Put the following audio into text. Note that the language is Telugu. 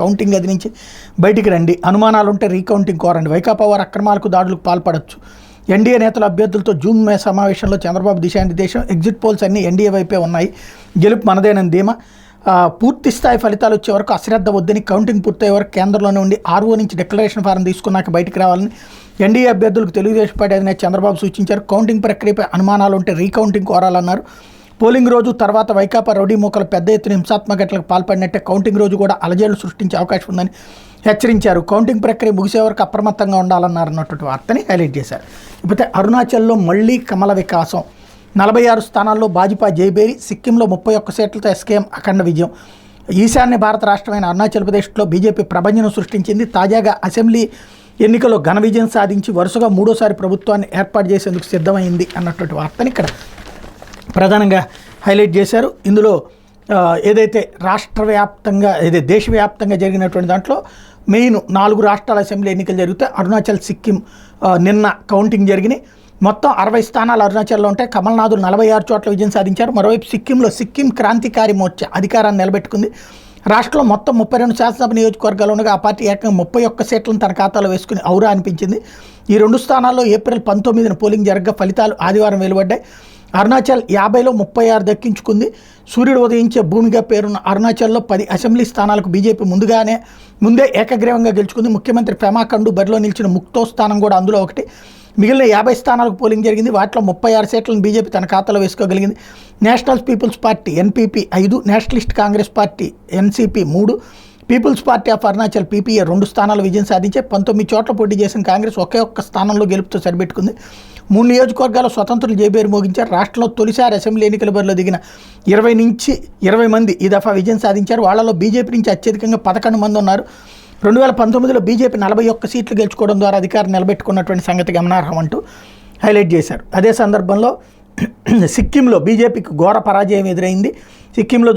కౌంటింగ్ గది నుంచి బయటికి రండి, అనుమానాలుంటే రీకౌంటింగ్ కోరండి, వైకాపా వారు అక్రమాలకు దాడులకు పాల్పడవచ్చు. ఎన్డీఏ నేతల అభ్యర్థులతో జూమ్ సమావేశంలో చంద్రబాబు దిశానిర్దేశం. ఎగ్జిట్ పోల్స్ అన్నీ ఎన్డీఏ వైపే ఉన్నాయి, గెలుపు మనదేనని ధీమా. పూర్తి స్థాయి ఫలితాలు వచ్చే వరకు అశ్రద్ధ వద్దని, కౌంటింగ్ పూర్తయ్యే వరకు కేంద్రంలోనే ఉండి ఆర్ఓ నుంచి డిక్లరేషన్ ఫారం తీసుకున్నాక బయటికి రావాలని ఎన్డీఏ అభ్యర్థులకు తెలుగుదేశం పార్టీ అధినేత చంద్రబాబు సూచించారు. కౌంటింగ్ ప్రక్రియపై అనుమానాలు ఉంటే రీకౌంటింగ్ కోరాలన్నారు. పోలింగ్ రోజు తర్వాత వైకాపా రౌడీ మూకలు పెద్ద ఎత్తున హింసాత్మక ఘటనలకు పాల్పడినట్టే కౌంటింగ్ రోజు కూడా అలజడులు సృష్టించే అవకాశం ఉందని హెచ్చరించారు. కౌంటింగ్ ప్రక్రియ ముగిసే వరకు అప్రమత్తంగా ఉండాలన్నారన్నటువంటి వార్తని హైలైట్ చేశారు. ఇకపోతే అరుణాచల్లో మళ్లీ కమల వికాసం. 46 స్థానాల్లో భాజపా జయబేరి. సిక్కింలో 31 సీట్లతో ఎస్కేఎం అఖండ విజయం. ఈశాన్య భారత రాష్ట్రమైన అరుణాచల్ ప్రదేశ్లో బీజేపీ ప్రభంజనం సృష్టించింది. తాజాగా అసెంబ్లీ ఎన్నికల్లో ఘన విజయం సాధించి వరుసగా 3వ ప్రభుత్వాన్ని ఏర్పాటు చేసేందుకు సిద్ధమైంది అన్నటువంటి వార్తని ఇక్కడ ప్రధానంగా హైలైట్ చేశారు. ఇందులో ఏదైతే రాష్ట్ర వ్యాప్తంగా దేశవ్యాప్తంగా జరిగినటువంటి దాంట్లో మెయిన్ 4 రాష్ట్రాల అసెంబ్లీ ఎన్నికలు జరిగితే అరుణాచల్, సిక్కిం నిన్న కౌంటింగ్ జరిగినాయి. మొత్తం 60 స్థానాలు అరుణాచల్లో ఉంటాయి. కమల్నాథులు 46 చోట్ల విజయం సాధించారు. మరోవైపు సిక్కింలో సిక్కిం క్రాంతికారి మోర్చా అధికారాన్ని నిలబెట్టుకుంది. రాష్ట్రంలో మొత్తం 32 శాసనసభ నియోజకవర్గాలు ఉండగా ఆ పార్టీ ఏకంగా 31 సీట్లను తన ఖాతాలో వేసుకుని ఔరా అనిపించింది. ఈ 2 స్థానాల్లో ఏప్రిల్ 19న పోలింగ్ జరగగా ఫలితాలు ఆదివారం వెలువడ్డాయి. అరుణాచల్ 50లో 36 దక్కించుకుంది. సూర్యుడు ఉదయించే భూమిగా పేరున్న అరుణాచల్లో 10 అసెంబ్లీ స్థానాలకు బీజేపీ ముందే ఏకగ్రీవంగా గెలుచుకుంది. ముఖ్యమంత్రి పెమా ఖండు బరిలో నిలిచిన ముక్తో స్థానం కూడా అందులో ఒకటి. మిగిలిన 50 స్థానాలకు పోలింగ్ జరిగింది. వాటిలో 36 సీట్లను బీజేపీ తన ఖాతాలో వేసుకోగలిగింది. National people's party NPP 5, nationalist congress party NCP 3, people's party of Arunachal PPA 2 స్థానాలు విజయం సాధించే. 19 చోట్ల పోటీ చేసిన కాంగ్రెస్ ఒక్క స్థానంలో గెలుపుతో సరిపెట్టుకుంది. 3 నియోజకవర్గాల్లో స్వతంత్రులు జయబేరు మోగించారు. రాష్ట్రంలో తొలిసారి అసెంబ్లీ ఎన్నికల బరిలో దిగిన 20 నుంచి 20 మంది ఈ దఫా విజయం సాధించారు. వాళ్ళలో బీజేపీ నుంచి అత్యధికంగా 11 మంది ఉన్నారు. 2019లో బీజేపీ 41 సీట్లు గెలుచుకోవడం ద్వారా అధికారం నిలబెట్టుకున్నటువంటి సంగతి గమనార్హం అంటూ హైలైట్ చేశారు. అదే సందర్భంలో సిక్కింలో బీజేపీకి ఘోర పరాజయం ఎదురైంది. సిక్కింలో